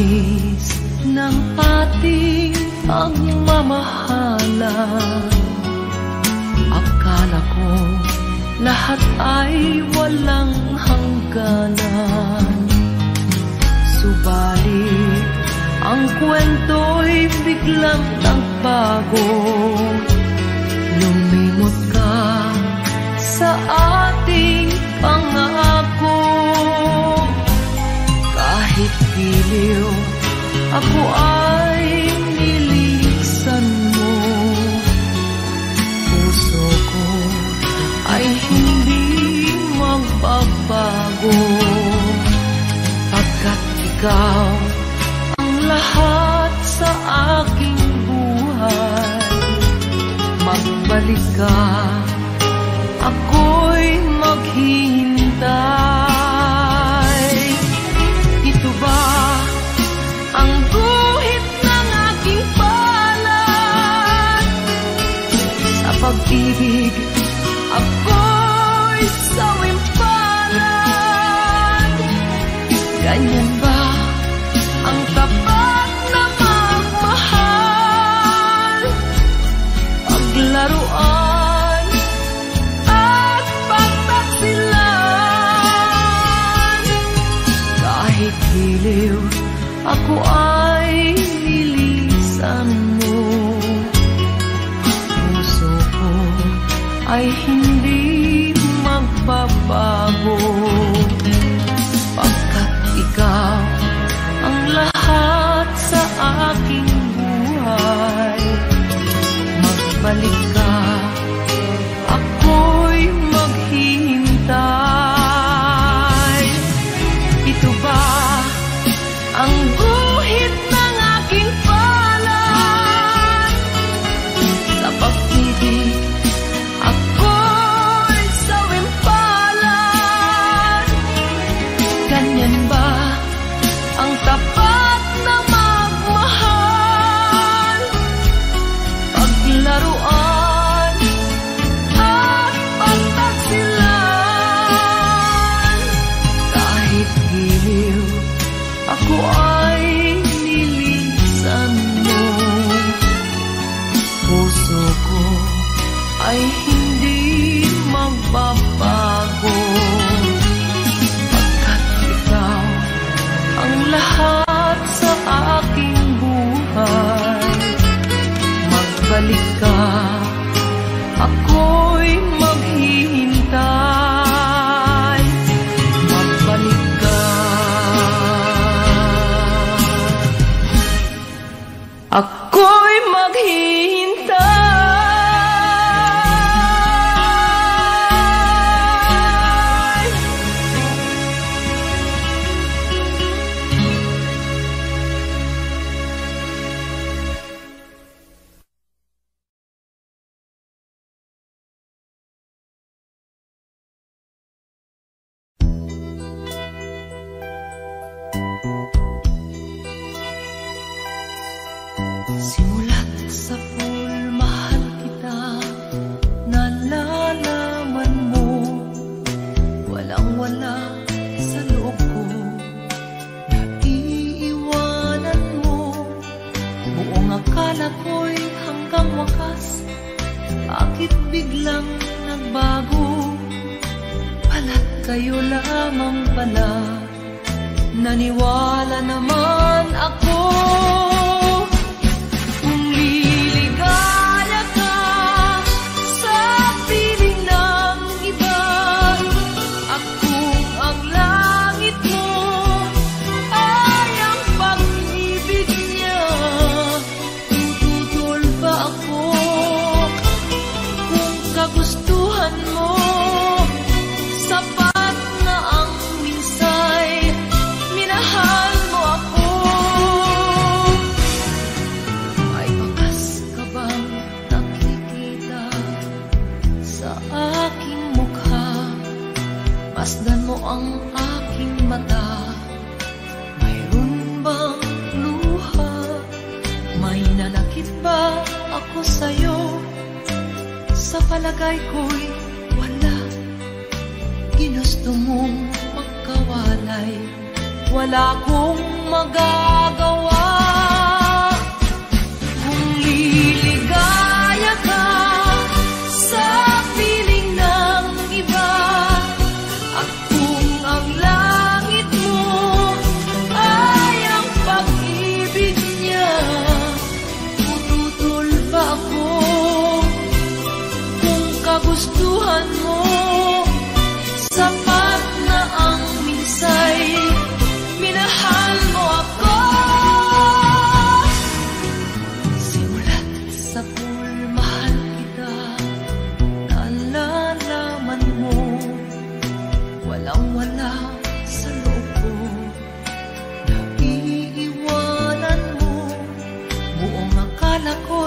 tamis ng ating pagmamahalan. Akala ko lahat ay walang hangganan. Subalit ang kwento'y biglang nagbago. Lumimot ka sa ating pangako. Kahit giliw, ako ay nilisan mo. Puso ko ay hindi magbabago. Pagkat ikaw ang lahat sa aking buhay. Magbalik ka, ako'y maghihintay. Ito ba ang guhit ng aking palad? Sa pag-ibig, ako'y sawimpalad. Ganyan ba ang tapat na magmahal? Paglaruan at pagtaksilan. Kahit hiliw, ako ay nilisan mo. Puso ko ay hindi magbabago. Pagkat ikaw ang lahat sa aking buhay. Magbalik ka, ako'y maghihintay. Ito ba ang guhit ng aking palad? Sa pag-ibig, ako'y sawimpalad. Ganyan ba ang tapat na magmahal? Paglaruan at pagtaksilan. Kahit giliw, ako ay nilisan mo. Puso ko ay hindi magbabago. Pagkat ikaw ang lahat sa aking buhay. Magbalik ka, ako'y maghihintay. Magbalik ka, ako'y maghihintay. Simulat sa pool, mahal kita, nalalaman mo. Walang-wala sa loob ko, naiiwanan mo. Buong akala ko'y hanggang wakas, bakit biglang nagbago? Pala't kayo lamang pala, naniwala naman ako. Masdan mo ang aking mata. Mayroon bang luha? May nanakit ba ako sa'yo? Sa palagay ko'y wala. Ginusto mong magkawalay, wala kong magagawa.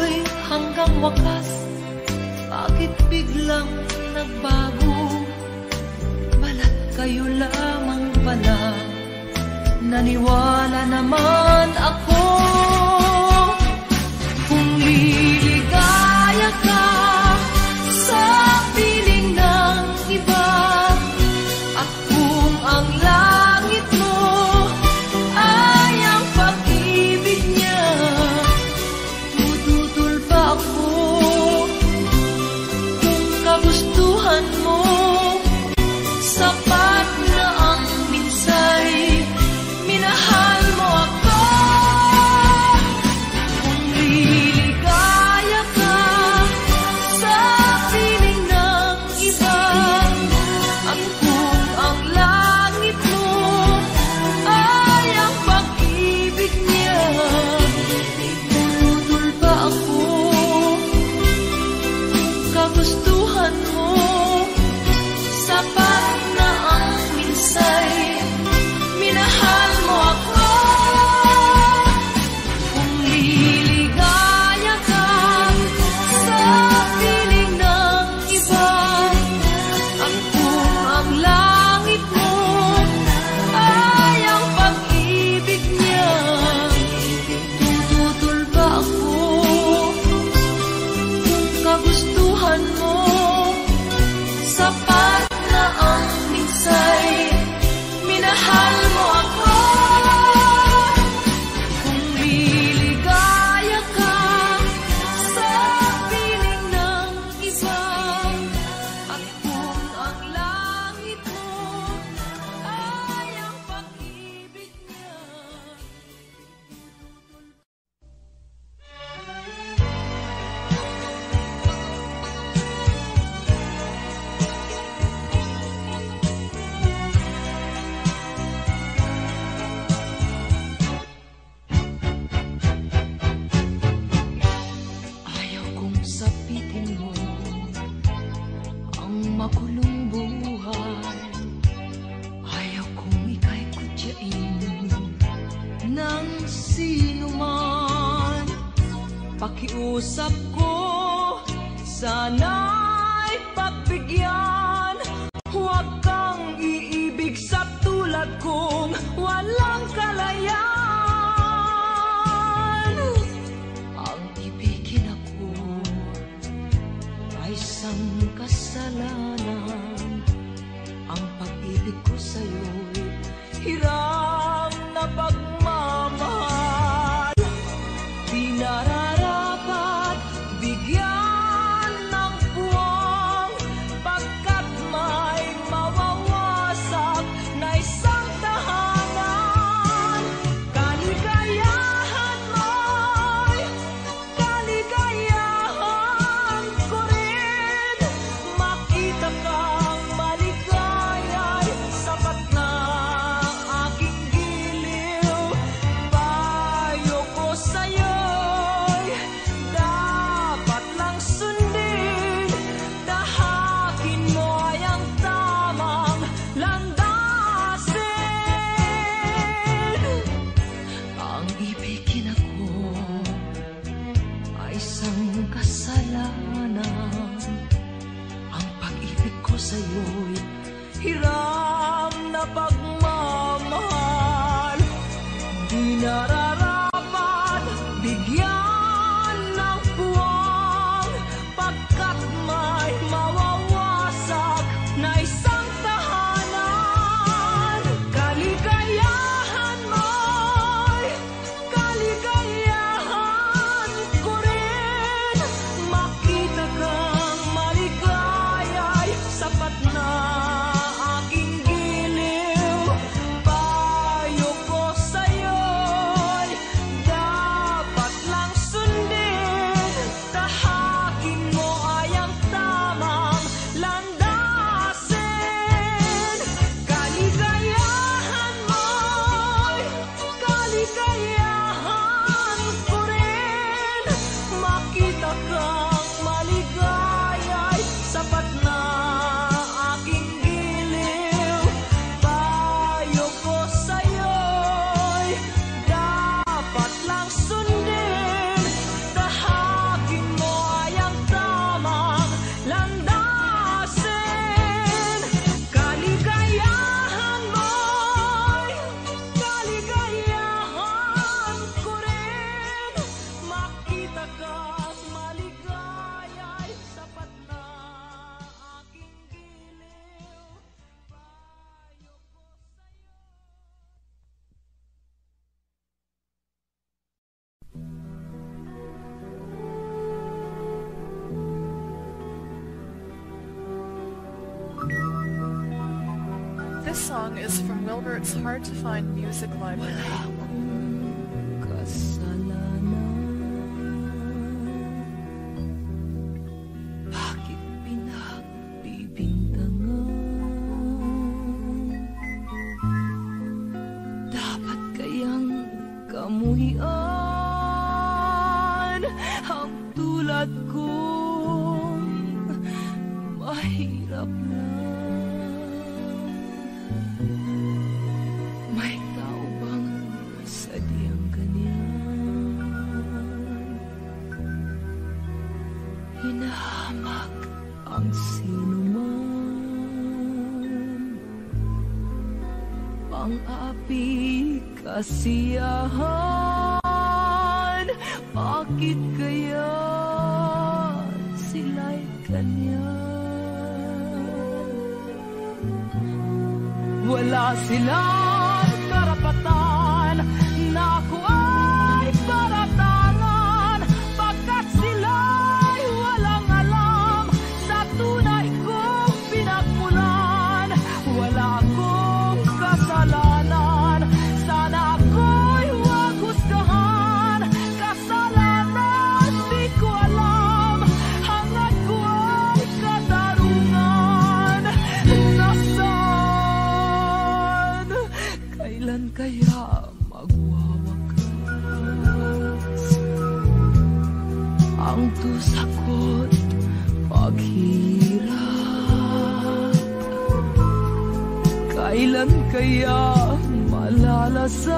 ako'y hanggang wakas, bakit biglang nagbago? Balat kayo lamang pala, naniwala naman ako. Kung liligaya ka sa piling ng iba, at kung ang langit mo ay ang pag-ibig niya, tututol ba ako? Kung kagustuhan mo, sapat na ang minsay, minahal mo ako. Kung liligaya ka sa piling ng iba, at kung ang langit mo ay ang pag-ibig niya, tututol ba ako? Kung kagustuhan mo, sapat na ang minsay, minahal mo ako. Kung liligaya ka sa piling ng iba, at kung ang langit mo ay ang pag-ibig niya, tututol ba ako? Kung kagustuhan mo, sapat na ang minsay, minahal mo ako. Kung liligaya ka sa piling ng iba, at kung ang langit mo ay ang pag-ibig niya. Ayaw kong sapitin mo ang makulong buhay. Ayaw kong ika'y kutyain ng sino man. Pakiusap ko, sana'y pagbigyan. Huwag kang iibig sa tulad kong walang kalayaan. Ang ibigin ako ay isang kasalanan. Ang pag-ibig ko sa'yo'y hiram na pagmamahal. Di nararapat bigyan ng puwang, pagkat may mawawasak na isang tahanan. Kaligayahan mo'y kaligayahan ko rin. Makita kang maligaya'y sapat na aking giliw. Payo ko sa'yo'y dapat lang sundin. Tahakin mo ay ang tamang landasin. Ang ibigin ako ay isang kasalanan. Ang pag-ibig ko sa'yo'y hiram na pagmamahal. Di nararapat bigyan ng puwang, pagkat may mawawasak na isang tahanan. Kaligayahan mo'y kaligayahan This song is from Wilbert's Hard to Find Music Library. Bakit pinagbibintangan? Dapat kayang kamuhian ang tulad kong mahirap lang. May tao bang sadyang ganyan? Hinahamak ang sinuman, pang-api kasiyahan. Bakit kaya sila'y ganyan? Wala silang karapatan na ako ay paratangan, pagkat sila'y walang alam sa tunay kong pinagmulan. Wala akong kasalanan, sana ako'y huwag husgahan. Kasalanan di ko alam, hangad ko ay katarungan. Nasaan? Kailan kaya magwawakas ang dusa ko't paghirap? Kailan kaya malalasap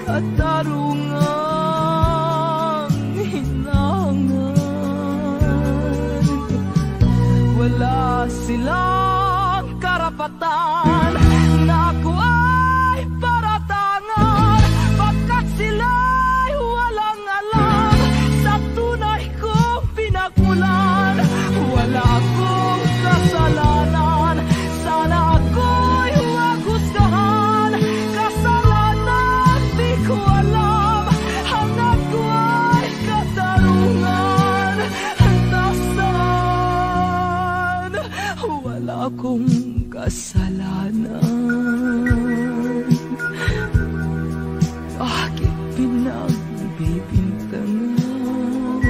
katarungang hinangan? Wala silang karapatan na ako ay paratangan, pagkat sila'y walang alam sa tunay kong pinagmulan. Wala akong kasalanan, sana ako'y huwag husgahan. Kasalanan di ko alam, hangad ko ay katarungan. Nasaan? Wala akong kasalanan, bakit pinagbibintangan?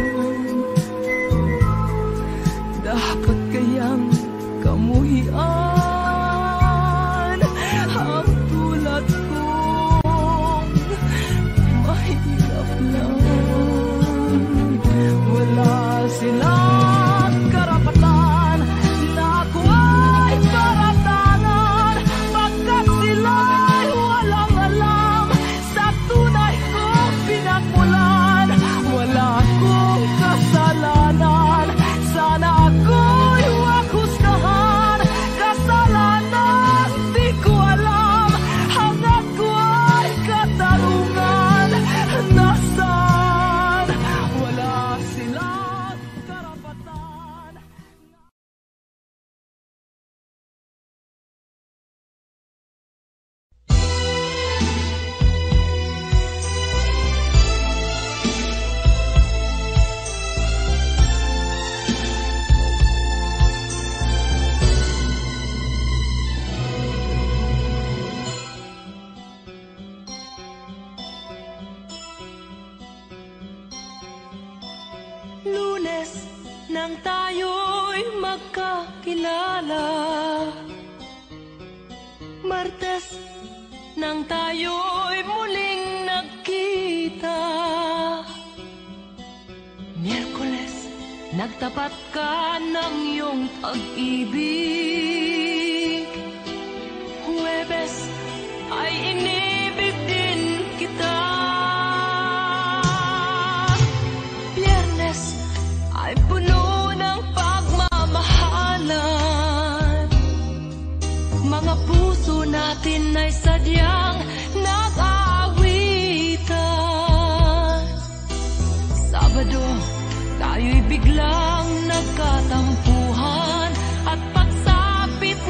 Dapat kayang kamuhian ang tulad kong mahirap lang. Wala silang karapatan na ako ay paratangan, pagkat sila'y walang alam sa tunay kong pinagmulan. Wala akong kasalanan, sana ako'y huwag husgahan. Kasalanan di ko alam, hangad ko ay katarungan. Nasaan? Wala silang karapatan. Lunes nang tayo'y magkakilala, Martes nang tayo'y muling nagkita, Miyerkules nagtapat ka ng iyong pag-ibig, Huwebes ay inibig din kita, Biyernes ay puno ng pagmamahalan, mga puso natin ay sadyang nag-aawitan. Sabado, tayo'y biglang nagkatampuhan, at pagsapit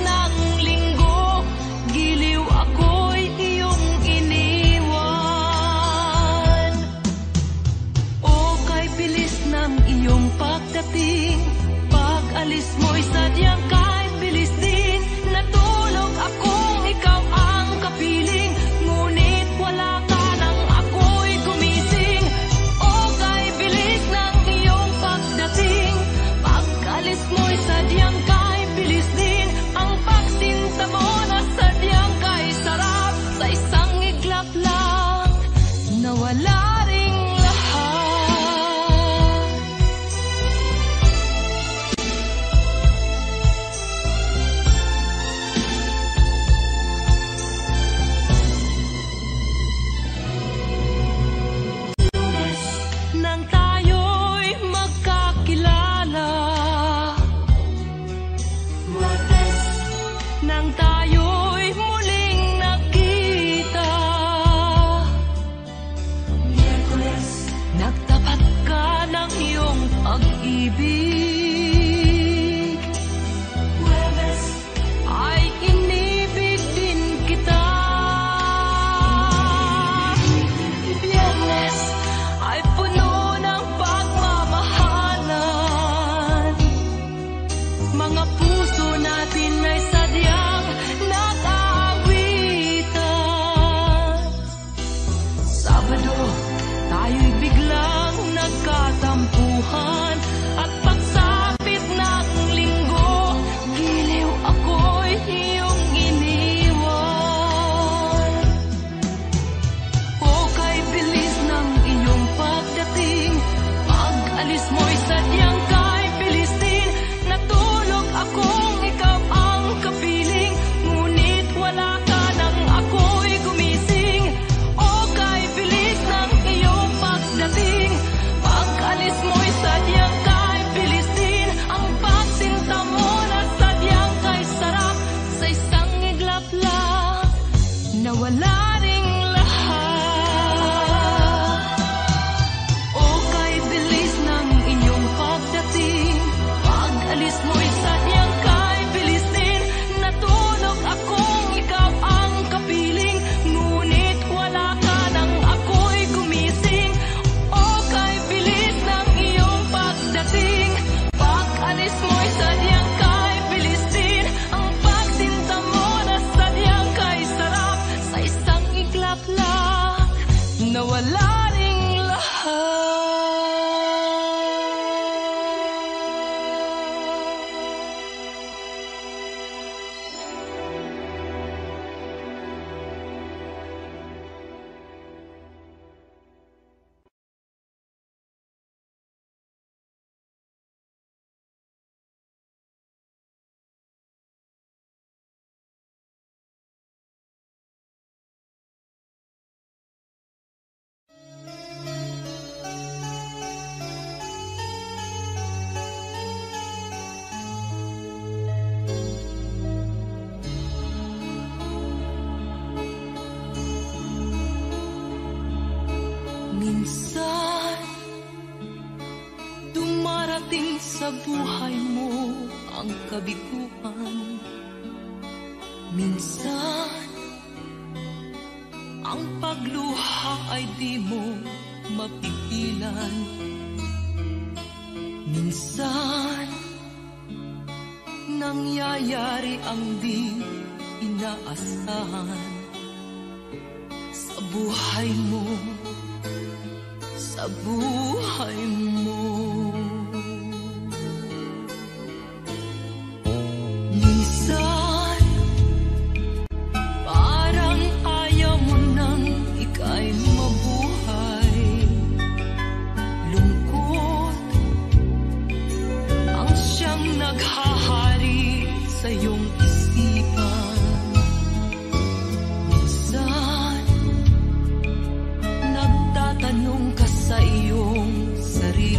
kwentuhan. At pagsapit ng linggo, giliw ako'y iyong iniwan. O kay bilis ng iyong pagdating, pag-alis mo'y sadyang kay bilis din. Natulog akong ikaw ang kapiling, ngunit wala ka nang ako'y gumising. O kay bilis ng iyong pagdating, pag-alis mo'y sadyang kay bilis din. Ang pagsinta mo na sadyang kay sarap, sa isang iglap lang nawala ring lahat. O kay bilis ng inyong pagdating, pag-alis mo'y sadyang kay bilis din. Natulog akong ikaw ang kapiling, ngunit wala ka nang ako'y gumising. O kay bilis ng iyong pagdating, pag-alis mo'y sadyang kay bilis din. Ang pagsinta mo na sadyang kay sarap, sa isang iglap lang nawala ring lahat. Minsan, dumarating sa buhay mo ang kabiguan. Minsan, ang pagluha ay di mo mapigilan. Minsan, nangyayari ang di inaasahan sa buhay mo, sa buhay mo. Minsan, parang ayaw mo nang ika'y mabuhay. Lungkot ang siyang naghahari sa iyong isipan. Minsan, nagtatanong ka sa iyong sarili,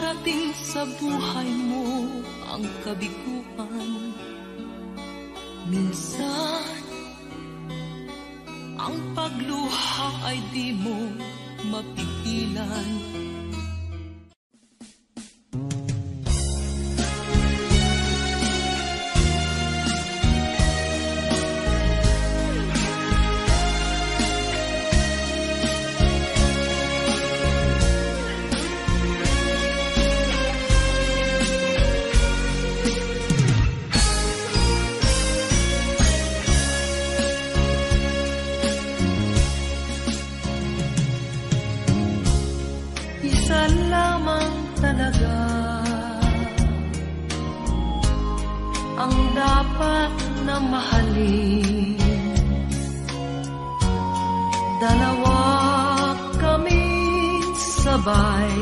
darating sa buhay mo ang kabiguan. Minsan, ang pagluha ay di mo mapigilan. Ang dapat na mahalin, dalawa kaming sabay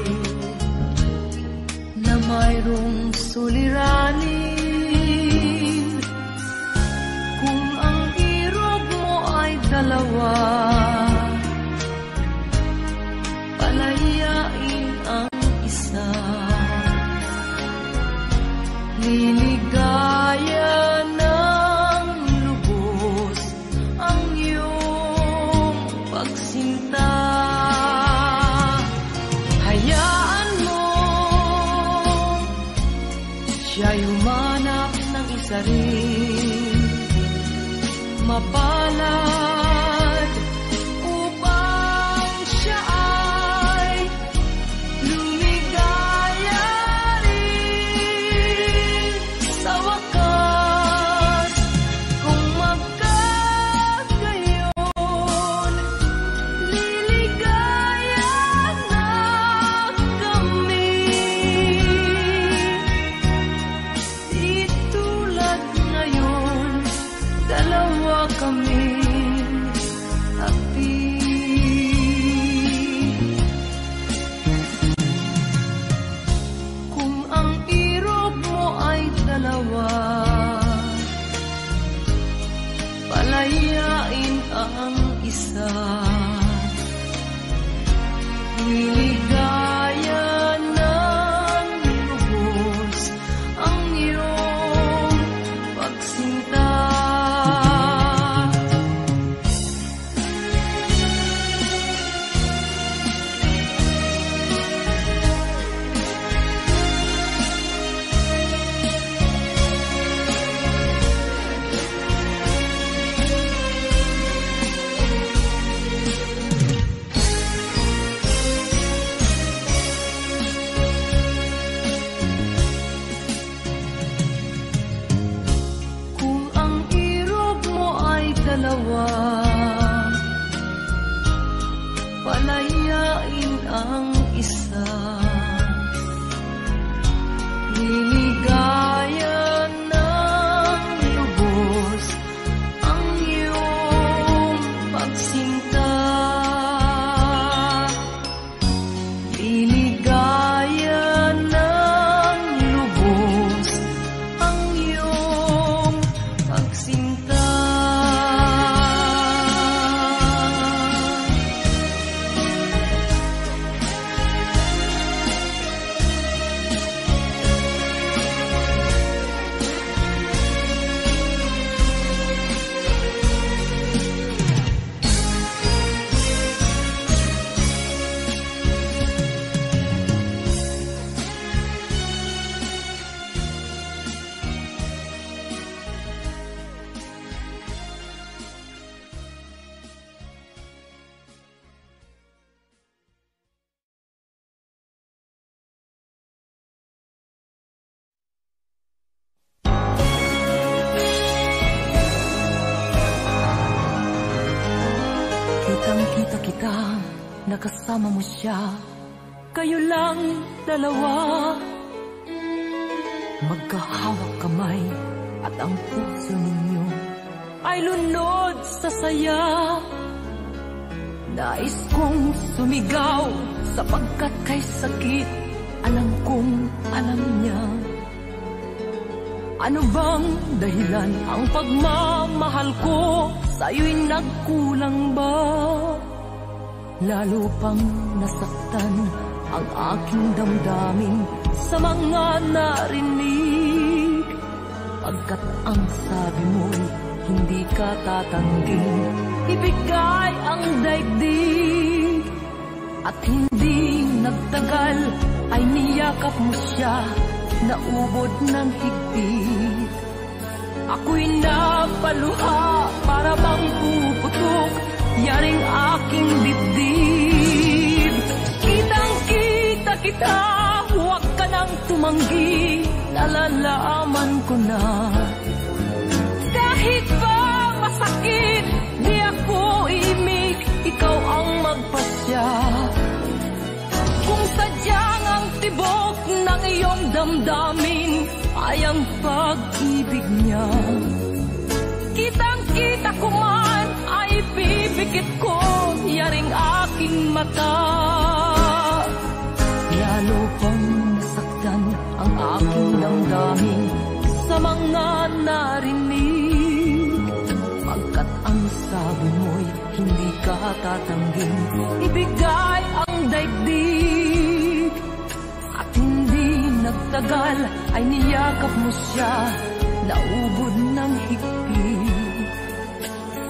na mayroong suliranin. Kung ang irog mo ay dalawa, palayain ang isa. Liligaya ng lubos ang iyong pagsinta. Hayaan mo siya'y umanap ng isa rin, mapalad upang siya ay lumigaya rin sa wakas. Kung magkagayon, liligaya na kami. Di tulad ngayon, dalawa kaming api. Kung ang irog mo ay dalawa, palayain ang isa. Liligaya ng lubos ang iyong pagsinta. Kung ang irog mo ay dalawa, palayain ang isa. Liligaya ng lubos ang iyong pagsinta. Liligaya ng lubos ang iyong pagsinta. Kitang-kita kita, nakasama mo siya, kayo lang dalawa. Magkahawak kamay at ang puso ninyo ay lunod sa saya. Nais kong sumigaw sapagkat kay sakit alam kong alam niya. Ano bang dahilan ang pagmamahal ko sa'yo'y nagkulang ba? Lalo pang nasaktan ang aking damdamin sa mga narinig. Pagkat ang sabi mo'y hindi ka tatangging ibigay ang daigdig. At hindi nagtagal ay niyakap mo siya, naubod ng higpit. Ako'y napaluha para bang puputok, yaring aking dibdib. Kitang-kita kita, huwag ka nang tumanggi, nalalaman ko na. Kahit ba masakit, di ako imik, ikaw ang magpasya. Kung sadyang ang tibok ng iyong damdamin ay ang pag-ibig niya, kitang-kita ko man ay pipikit ko, yaring aking mata. Lalo pang nasaktan ang aking damdamin sa mga narinig. Pagkat ang sabi mo'y hindi ka tatangging ibigay ang daigdig. At hindi nagtagal ay niyakap mo siya, naubod ng higpit.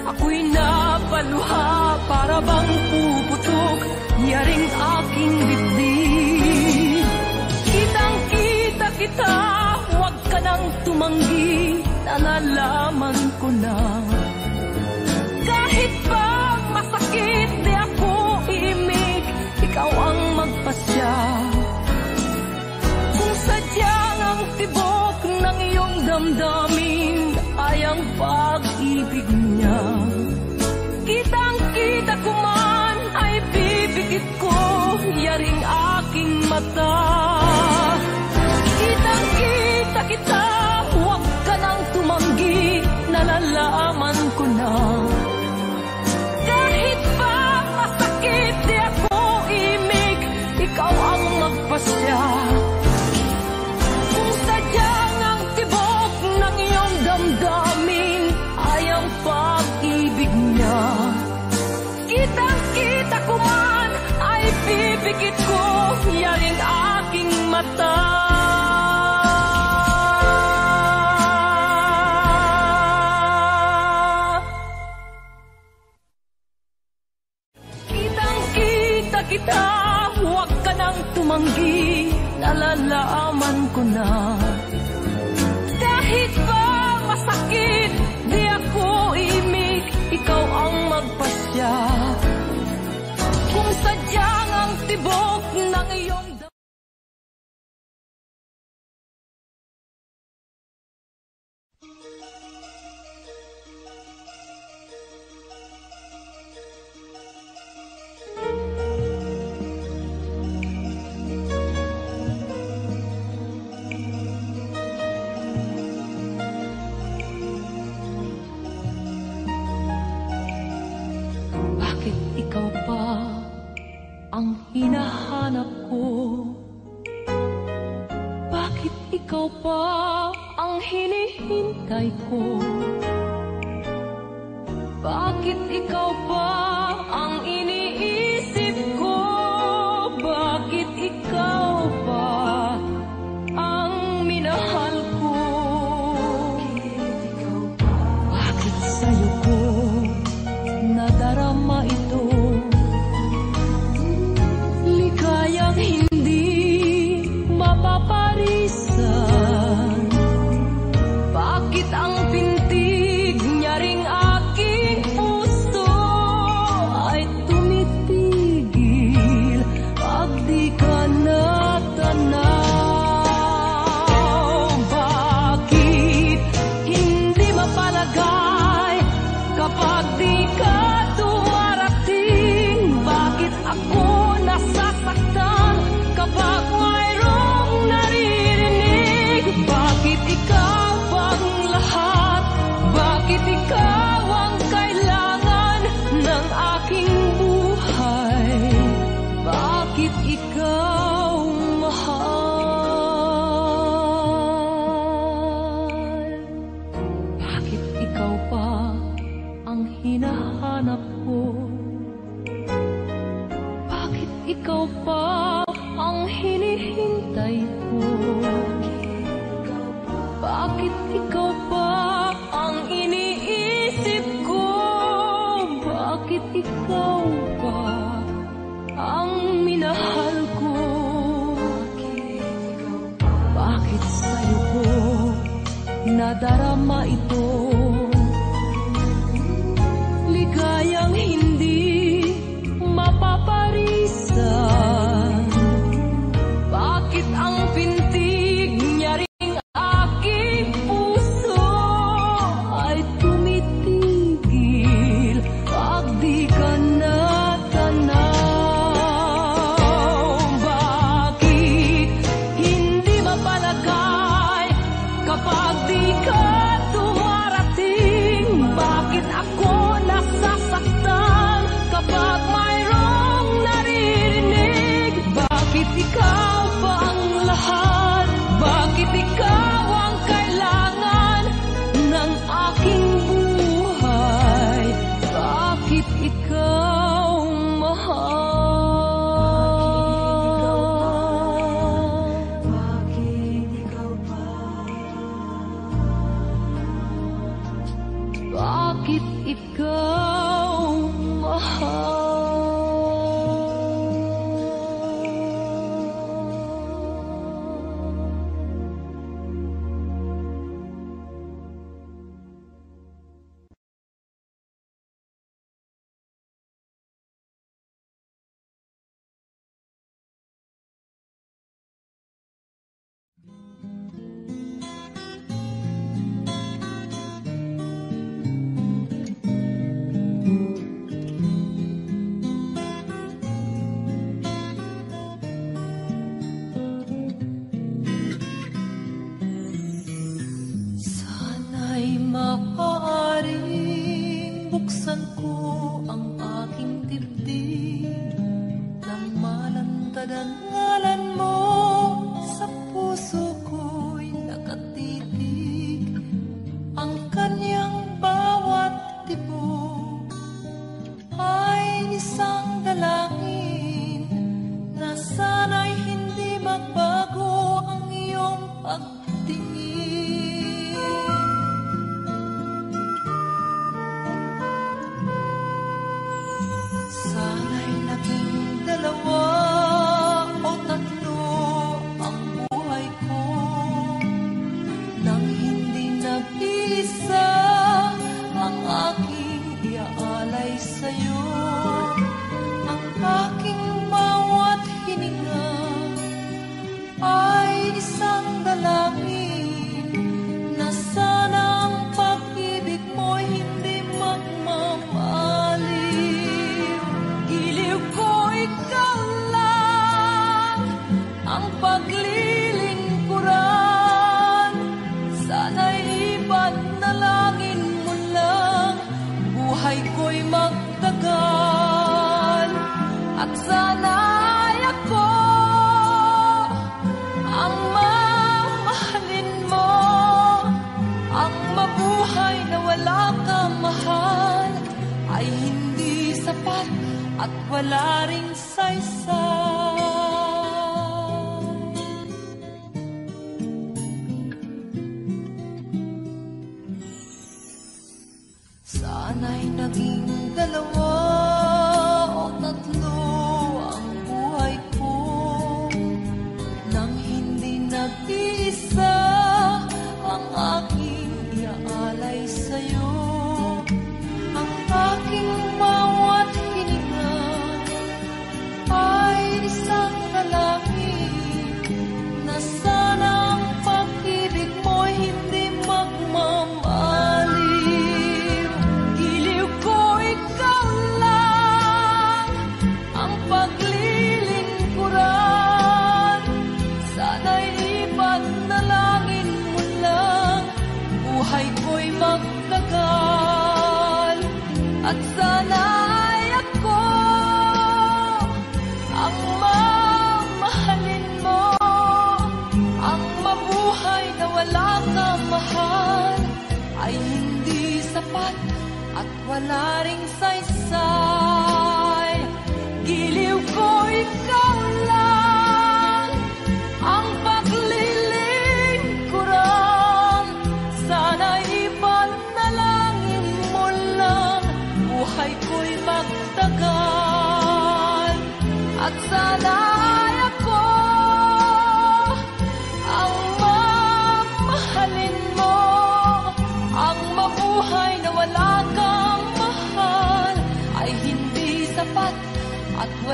Ako'y napaluha para bang puputok, yaring aking dibdib. Kitang-kita kita, huwag ka nang tumanggi, nalalaman ko na. Kahit pa masakit, di ako iimik, ikaw ang magpasya. Kung sadyang ang tibok ng iyong damdamin ay ang pag-ibig niya, kitang-kita ko man ay pipikit ko, yaring aking mata. Kitang-kita kita, huwag ka nang tumanggi, nalalaman ko na. Kahit pa masakit, di ako imik, ikaw ang magpasya. Kung sadyang ang tibok ng iyong damdamin ay ang pag-ibig niya, kitang-kita ko man ay pipikit ko, yaring aking mata. Kitang-kita kita, huwag ka nang tumanggi, nalalaman ko na. Kahit ba masakit, di ako imik, ikaw ang magpasya. Kung sadyang ang tibok ng iyong ikaw pa ang hinahanap ko? Bakit ikaw pa ang hinihintay ko? Bakit ikaw pa ang iniisip ko? Bakit ikaw pa ang minahal ko? Bakit sa'yo ko nadarama ito? Ligayang hindi mapaparisan. Bakit ang pintig nyaring aking puso ay tumitigil pag di ka natanaw? Bakit hindi mapalagay kapag di ka dumarating? Bakit ako nasasaktan kapag mayroong naririnig? buhay ko. Bakit ikaw pa ang iniisip ko? Bakit ikaw pa ang minahal ko? Bakit sa'yo ko nadarama ito? Ligayang hindi mapaparisan. Bakit ang pintig niya ring aking puso ay tumitigil pag di ka natanaw? Bakit hindi mapalagay kapag di ka dumarating? Bakit ako nasasaktan kapag mayroong naririnig? Bakit ikaw ba ang lahat? Bakit ikaw ang kailangan ng aking buhay? Bakit ikaw mahal? Bakit ikaw pa? Bakit ikaw mahal? Sana'y maaaring buksan ko ang aking dibdib nang malantad ang ngalan mo sa puso ko'y nakatitig. Ang kanyang bawat tibok ay isang dalangin na sana'y hindi magbago ang iyong pagtingin. Sana'y naging dalawa o tatlo ang buhay ko nang hindi nag-iisa ang aking iaalay sa'yo. Ang aking bawat hininga ay isang dalangin na sana ang pag-ibig mo hindi magmamaliw. Giliw ko ikaw lang ang paglilingkuran. Sana'y ipanalangin mo lang buhay ko'y magtagal. At sana'y ako ang mamahalin mo, ang mabuhay na wala kang mahal ay hindi sapat at wala ring saysay. Sana'y naging dalawa o tatlo ang buhay ko nang hindi nag-iisa ang aking iaalay sa'yo. Ang aking bawat hininga ay isang dalangin na sana ang pag-ibig mo hindi magmamaliw. Giliw ko ikaw lang ang paglilingkuran. Sana'y ipanalangin mo lang buhay ko'y magtagal. At sana'y ako ang mamahalin mo, ang mabuhay na wala kang mahal ay hindi sapat at wala ring saysay. Giliw ko ikaw lang ang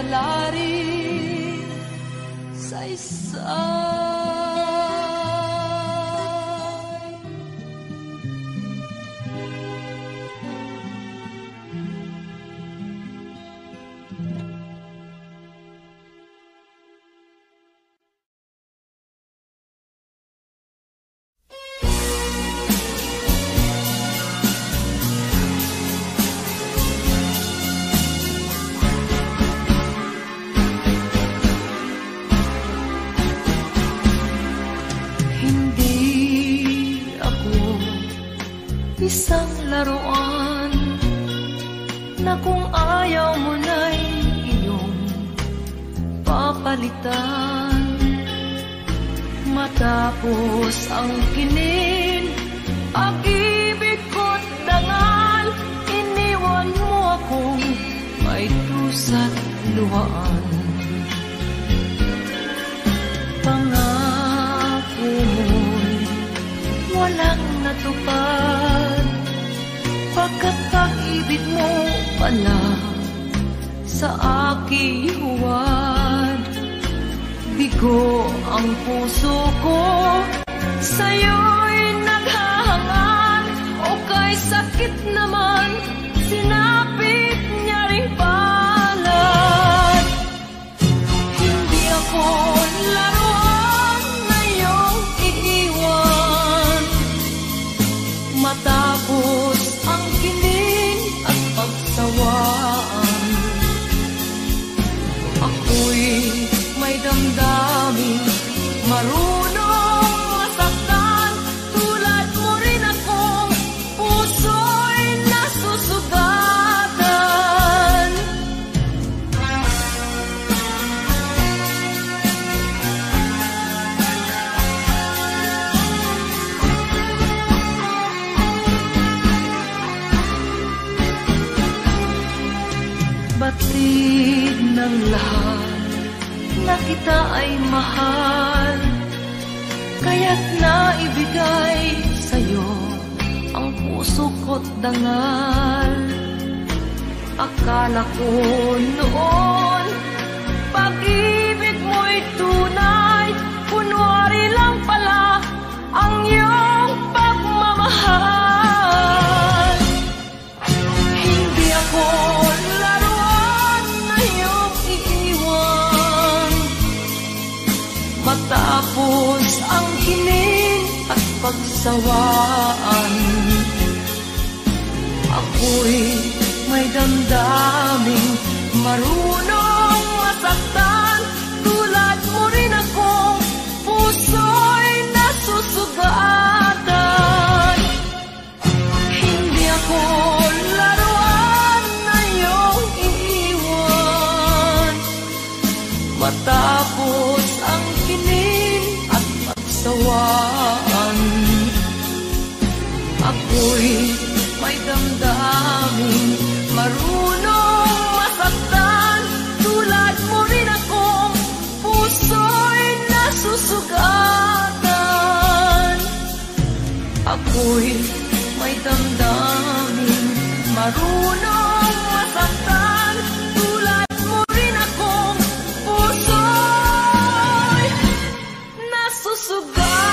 pagkalari sa isa. Isang laruan na kung ayaw mo na'y iyong papalitan. Matapos ang kinin, pag-ibig ko't dangal, iniwan mo akong may dusa't luhaan. Pangako mo'y walang natupad, pagkat pag-ibig mo pala sa aking huwad. Bigo ang puso ko, sa'yo'y naghahangad, o kay sakit naman, sinapit niya ring palad. Hindi ako laruan na iyong iiwan, matapos ang kining at pagsawaan. Ako'y may damdamin, marunong masaktan, tulad mo rin akong puso'y nasusugatan. Batid ng lahat na kita ay mahal, kaya't naibigay sa'yo ang puso ko't dangal. Akala ko noon, pag-ibig mo'y tunay, kunwari lang pala ang iyong pagmamahal. Hindi ako laruan na iyong iiwan, matapos ang kining at pagsawaan. Ako'y may damdamin, marunong masaktan, tulad mo rin akong puso'y nasusugatan. Hindi ako laruan na iyong iiwan, matapos ang kining at pagsawaan. Ako'y may damdamin, marunong masaktan, tulad mo rin akong puso'y nasusugatan. Ako'y may damdamin, marunong masaktan, tulad mo rin akong puso'y nasusugatan.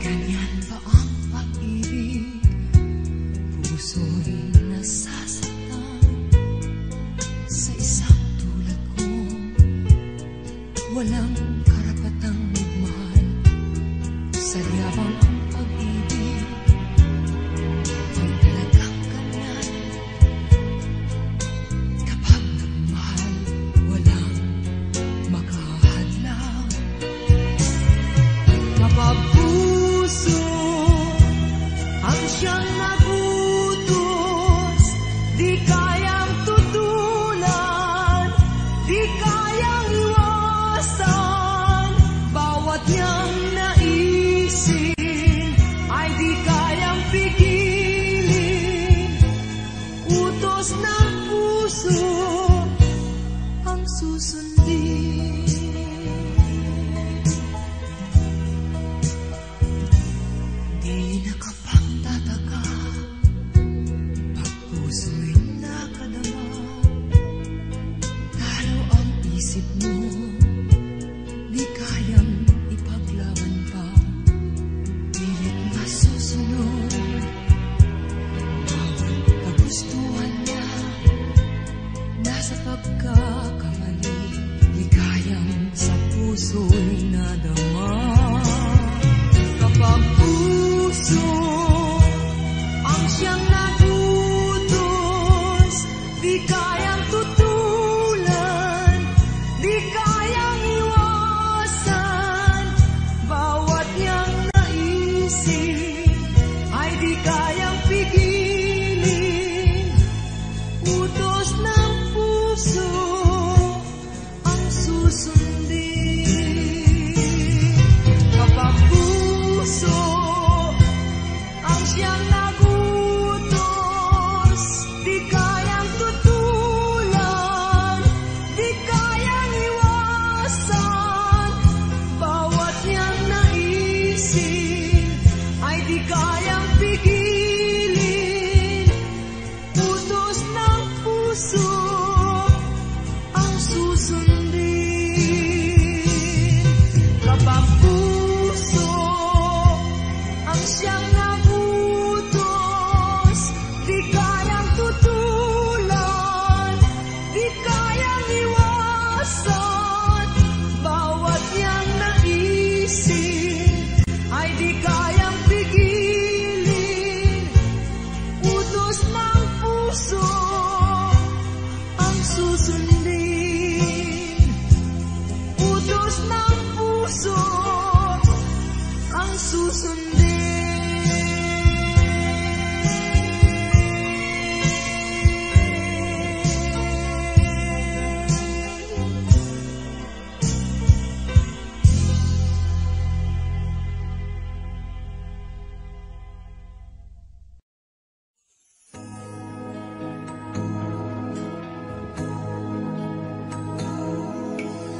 Ganyan ba ang pag-ibig? Puso'y nasasaktan sa isang tulad ko. Walang karapatang magmahal, sadyabang ang pag-ibig ay talagang ganyan. Kapag nagmahal, walang makahadlang. Mapapuso ang siyang nagutos, di kayang tutulan, di kayang iwasan.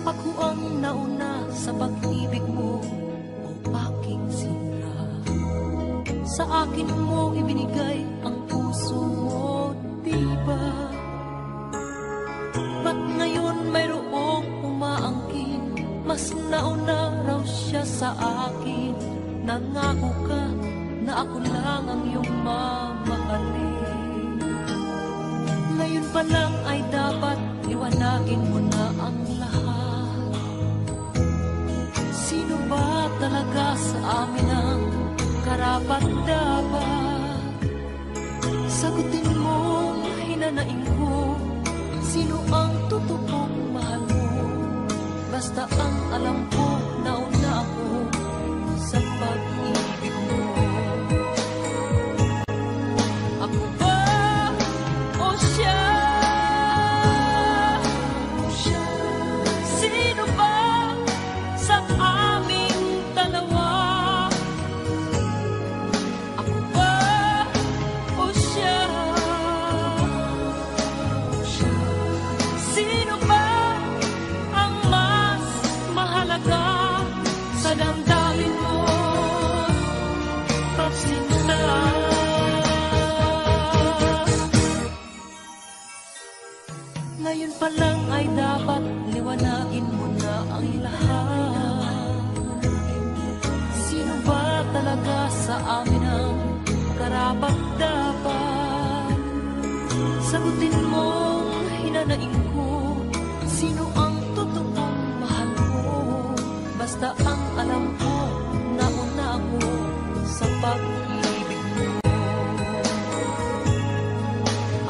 Ako ang nauna sa pag-ibig mo, o aking sinta. Sa akin mo ibinigay ang puso mo, diba? Ba't ngayon mayroong umaangkin? Mas nauna raw siya sa akin. Nangako ka na ako lang ang iyong mamahalin. Ngayon pa lang ay dapat liwanagin mo na ang lahat. Sino ba talaga sa amin ang karapat-dapat? Sagutin mo, hinanaing ko, sino ang totoong mahal mo? Basta ang alam ko, nauna ako sa pag-ibig mo. Ako ba o siya? Sino ba sa aming dalawa? Ako ba o siya? Sino ba ang mas mahalaga sa damdamin mo? Pagsinta. Ngayon pa lang ay dapat liwanagin mo na ang lahat. Sino ba talaga sa amin ang karapat-dapat? Sagutin mo, hinanaing ko, sino ang totoong mahal mo? Basta ang alam ko, nauna ako sa pag-ibig mo.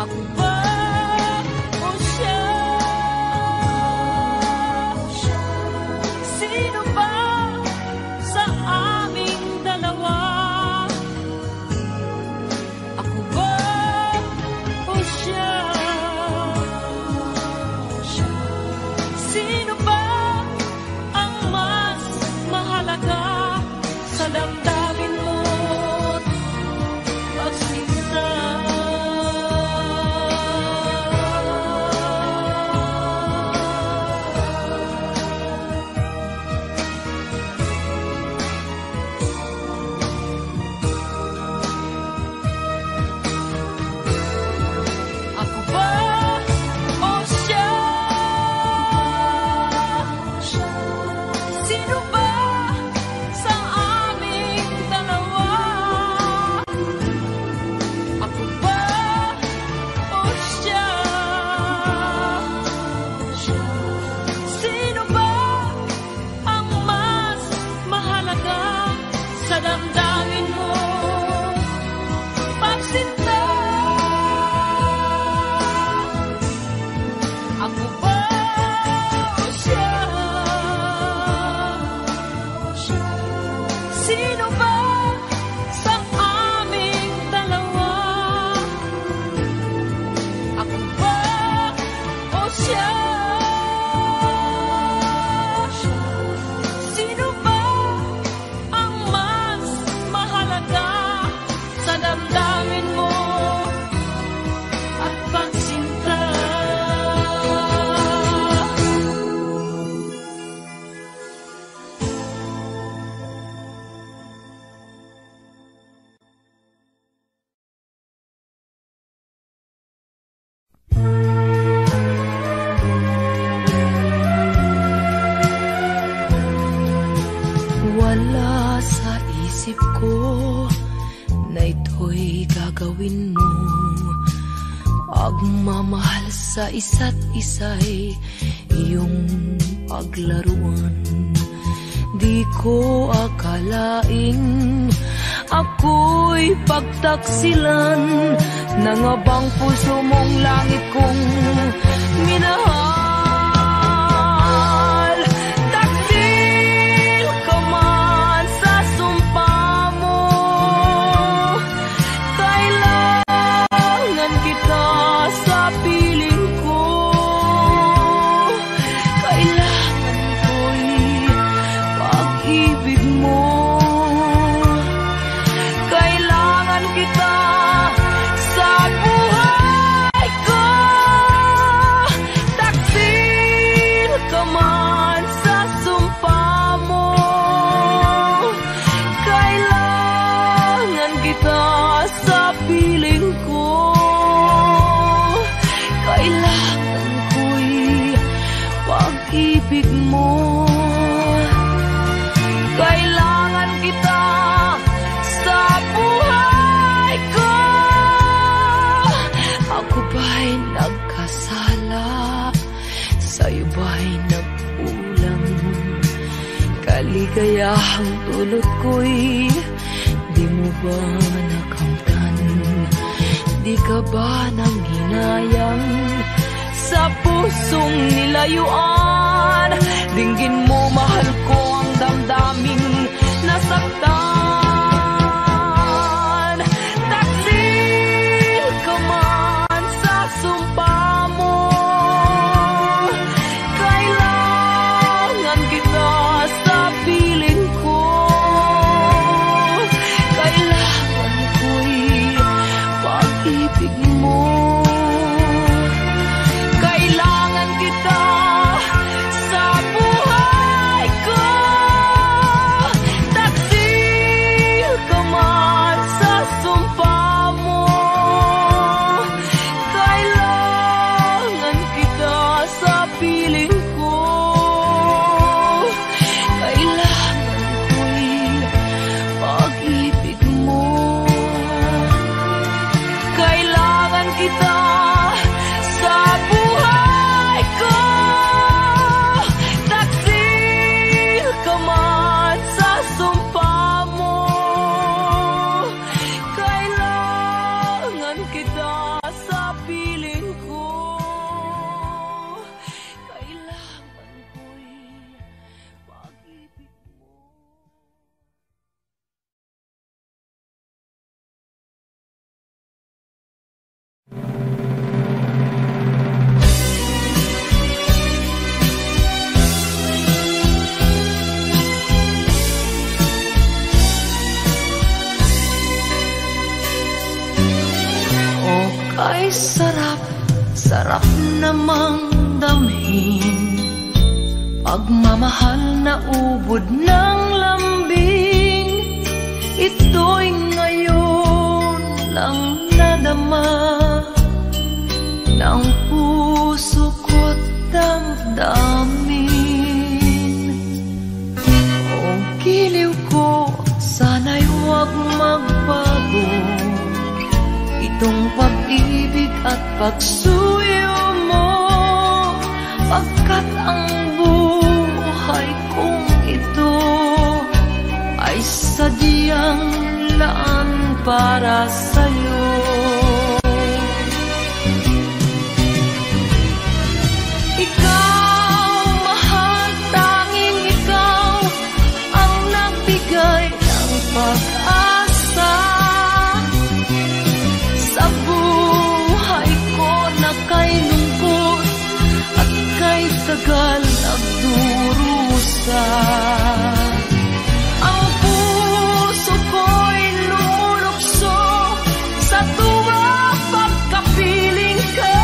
Ako ba o siya? Sino ba sa aming dalawa? Ako ba o siya? Sino ba ang mas mahalaga sa damdamin mo? Pagsinta. Ako ba o siya? Sino ba sa aming dalawa? Ako ba o siya? Sino ba ang mas mahalaga sa damdamin mo? Pagsinta. Ako ba o siya? Sino ba sa aming dalawa? Ako ba o siya? Sino ba ang mas mahalaga sa damdamin mo at pagsinta? Wala sa isip ko na ito'y gagawin mo. Pagmamahal sa isa't isa'y iyong paglaruan. Di ko akalaing ako'y pagtaksilan ng abang puso mong langit kong minahal. Taksil ka man sa sumpa, kita sa piling ko. Kailangan ko'y pag-ibig mo. Kailangan kita sa buhay ko. Ako ba'y nagkasala? Sa'yo ba'y nagkulang? Kaligayahang tulot ko'y di mo ba nakamtan? Di ka ba nang hinayang sa pusong nilayuan? Dinggin mo, mahal ko, ang damdaming nasaktan. Taksil ka man sa sumpa mo. Kailangan kita sa piling ko. Kailangan ko'y pag-ibig mo. Kailangan kita sa buhay ko. Taksil ka man sa sumpa mo. Kailangan kita sa piling ko. Kailangan ko'y pag-ibig mo. Kailangan kita sa buhay ko. Taksil ka man sa sumpa mo. Kailangan kita sa piling ko. Kailangan ko'y pag-ibig mo. Oh, kay sarap, sarap namang damhin. Pagmamahal na ubod ng lambing. Ito'y ngayon lang nadama ng puso ko't damdamin. Oh, giliw ko, sana'y huwag magbago. Itong pag-ibig at pagsuyo mo, pagkat ang buhay kong ito ay sadyang laan para sa'yo. Ikaw, mahal, tanging ikaw ang nagbigay ng pag-asa sa buhay ko na kay lungkot at kay tagal nagdurusa. Ang puso ko'y lumulukso sa tuwa pagkapiling ka.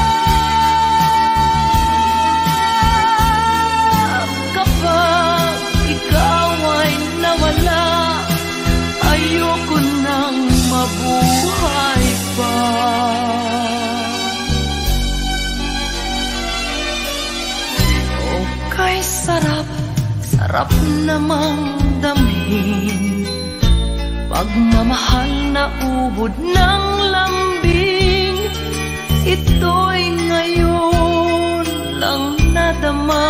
Kapag ikaw ay nawala, ayoko nang mabuhay pa. Oh, kay sarap, sarap namang damhin. Pagmamahal na ubod ng lambing. Ito'y ngayon lang nadama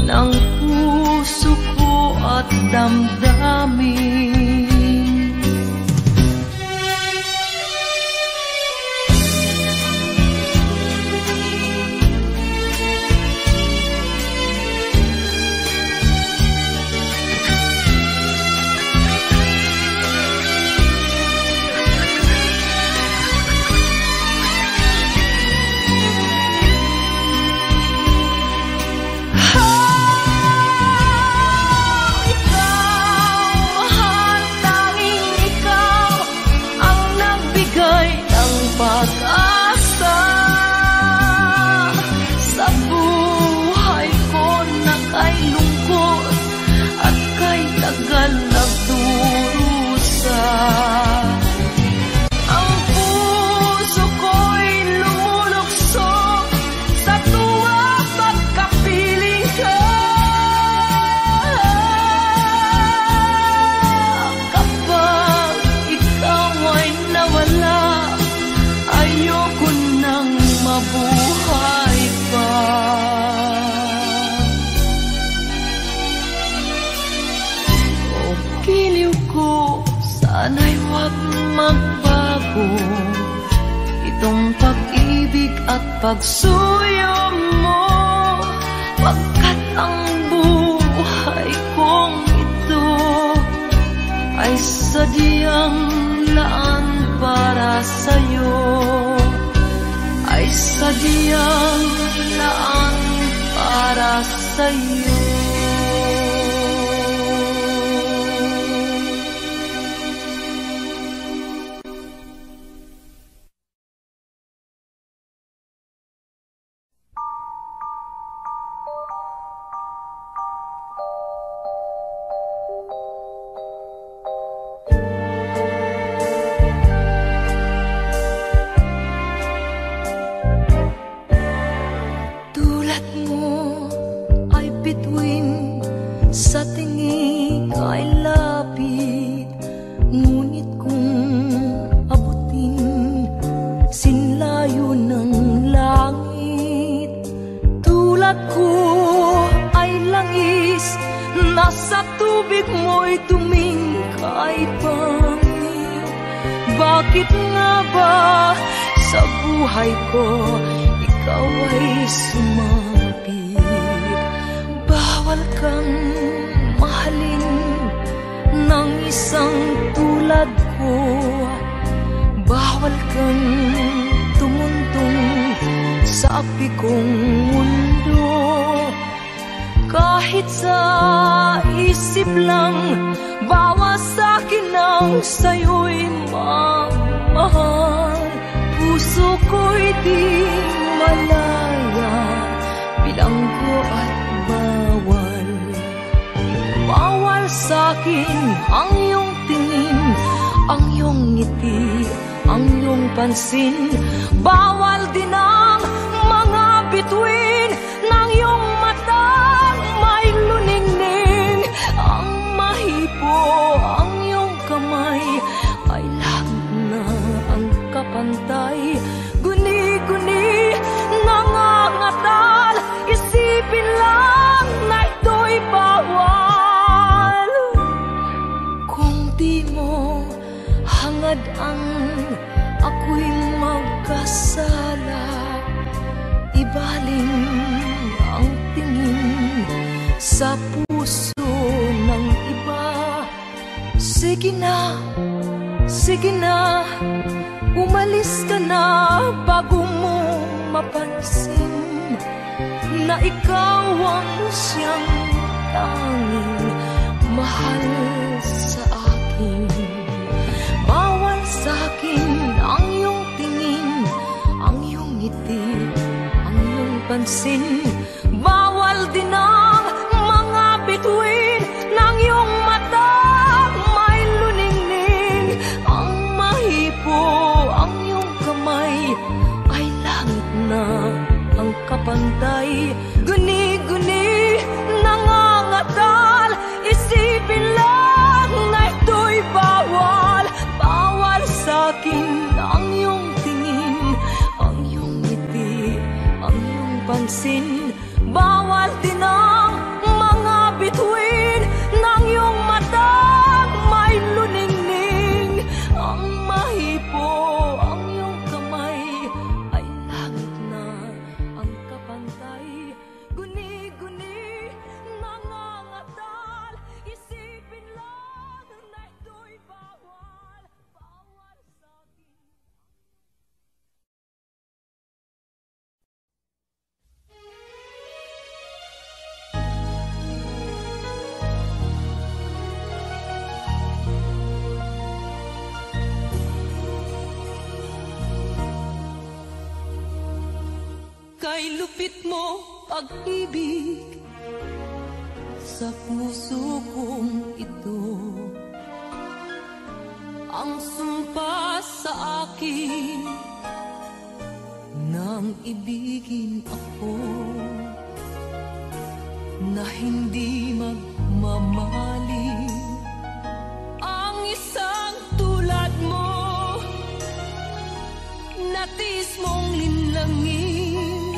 ng puso ko at damdamin. Pag-asa sa buhay ko na kay lungkot at kay tagal nagdurusa. mag-isa. Ang puso ko'y lumulukso sa tuwa pagkapiling ka. Kapag ikaw ay nawala, ayoko nang mabuhay pa. O giliw ko, sana'y huwag magbago itong pag-ibig at pagsuyo mo, pagkat ang buhay kong ito ay sadyang laan para sa'yo, ay sadyang laan para sa'yo. Tulad mo ay bituin, sa tingin ay lapit, ngunit kung abutin, sinlayo ng langit. Tulad ko ay langis, nasa tubig mo'y tumingkay pangit. Bakit nga ba sa buhay ko ikaw ay sumapit? Bawal kang mahalin ng isang tulad ko, bawal kang tumuntong sa api kong mundo. Kahit sa isip lang, bawas sa'kin ang sa'yo'y mamahal. Puso ko'y di malaya, bilanggo at bawal. Bawal sa'kin ang iyong tingin, ang iyong ngiti, ang iyong pansin. Bawal din ang mga bituin ng iyong matang may luningning. Ang mahipo, ang iyong kamay ay langit na ang kapantay. Guni-guni, nangangatal, isipin lang na ito'y bawal. Kung di mo hangad ang ako'y magkasala, ibaling ang tingin sa puso ng iba. Sige na, umalis ka na bago mo mapansin na ikaw ang siyang tanging mahal sa akin. Bawal sa'kin ang iyong tingin, ang iyong ngiti, ang iyong pansin. Bawal din ang mga bituin ng iyong mata may luningning. Ang mahipo, ang iyong kamay ay langit na ang kapantay. Guni-guni, nangangatal, isipin lang na ito'y bawal. Bawal sa'kin ang iyong tingin, ang iyong ngiti, ang iyong pansin. Bawal din ang mga bituin ng iyong mata may luningning. Ang mahipo, ang iyong kamay ay langit na ang kapantay. Guni-guni, nangangatal, isipin lang na ito'y bawal. Bawal sa'kin. Kay lupit mo pag-ibig sa puso kong ito, ang sumpa sa akin nang ibigin ako, na hindi magmamaling ang isang tulad mo, natis mong linlangin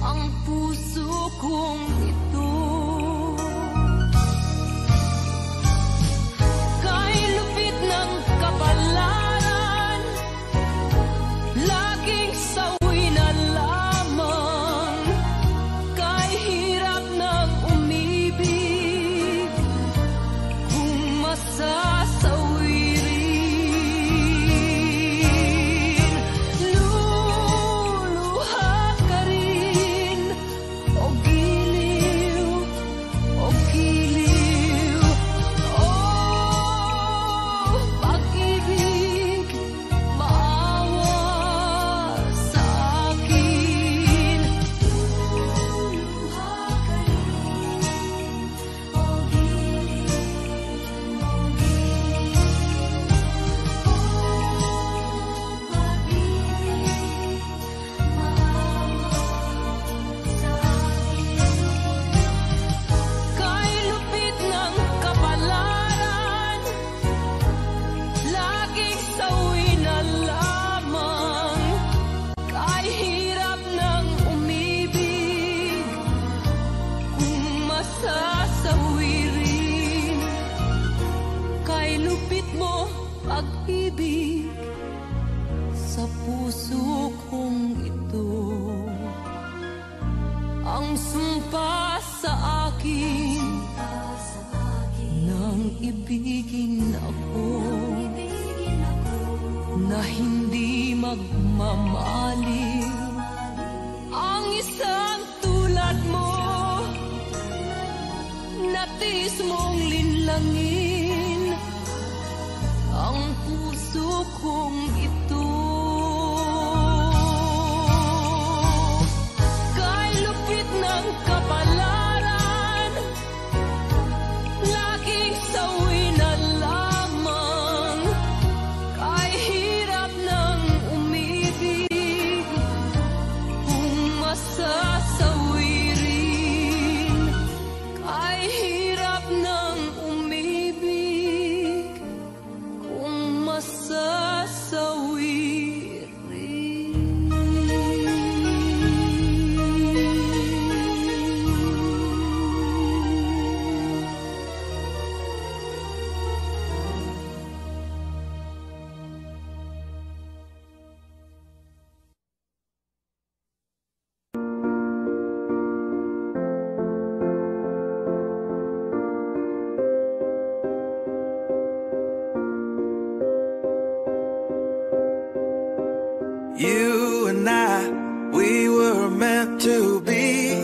ang puso kong ito. Kay lupit ng kapalaran, laging sawi na lamang. Kay hirap ng umibig, kung masasawirin, luluha ka rin, o giliw, o giliw. Oh, pag-ibig, maawa sa akin. Luluha ka rin, o giliw, o kay lupit ng kapalaran, laging sawi na lamang. Kay hirap ng umibig, kung masasawirin, kay lupit mo pag-ibig sa puso kong ito. Ang sumpa sa akin nang ibigin ako, na hindi magmamaling ang isang tulad mo, natis mong linlangin ang puso kong ito. Kay lupit ng kapalaran, laging sawi na lamang. Kay hirap ng umibig, kung masasawirin, kay hirap ng umibig, kung You and I, we were meant to be.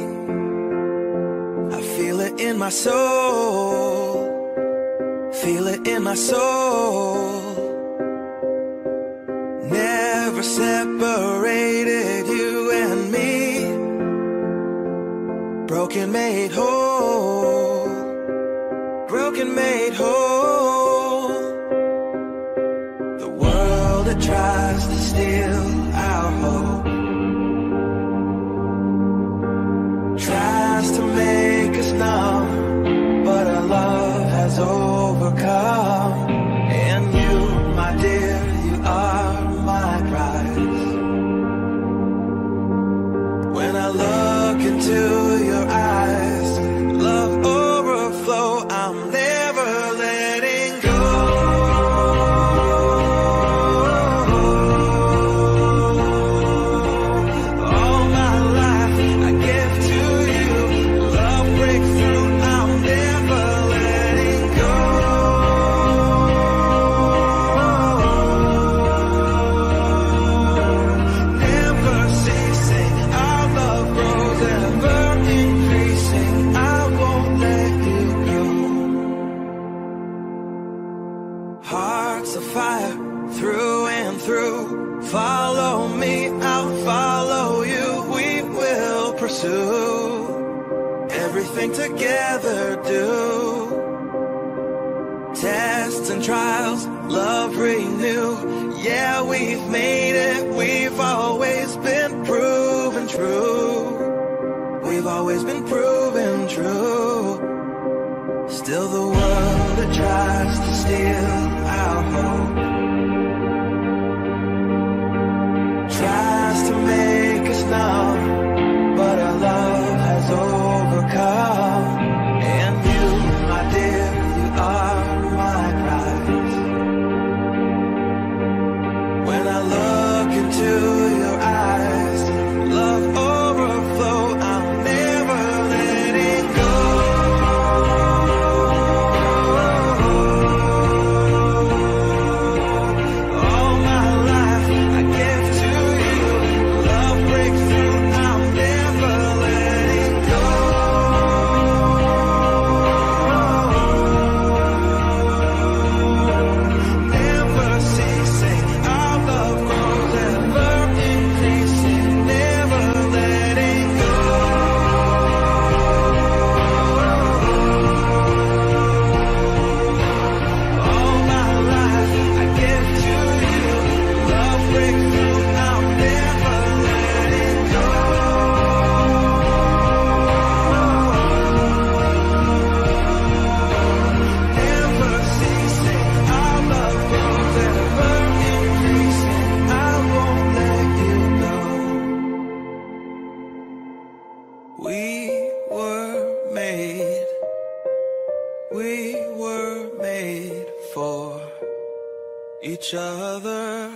I feel it in my soul, feel it in my soul. Never separated, you and me. Broken made whole, broken made whole. The world that tries to steal our hope tries to make us numb, but our love has overcome. And you, my dear, you are my prize. When I look into your eyes, love overflow, I'm never letting go. All my life I give to you, love breakthrough, I'm never letting go. Never ceasing, our love grows ever increasing, I won't let you go. Hearts of fire through and through, follow me, I'll follow you, we will pursue everything together, do testify tests and trials, love renew. Yeah, we've made it, we've always been proven true. We've always been proven true. Still the world that tries to steal our hope tries to make us numb, but our love has overcome. And you, my dear, you are my prize. When I look into your eyes, love overflow, I'm never letting go. All my life I give to you. Love breaks through, I'm never letting go. Never ceasing, our love grows ever increasing. Never letting go. All my life I give to you. Love breaks through, I'm never letting go. Never ceasing, our love grows ever increasing. I won't let you go. We were made for each other.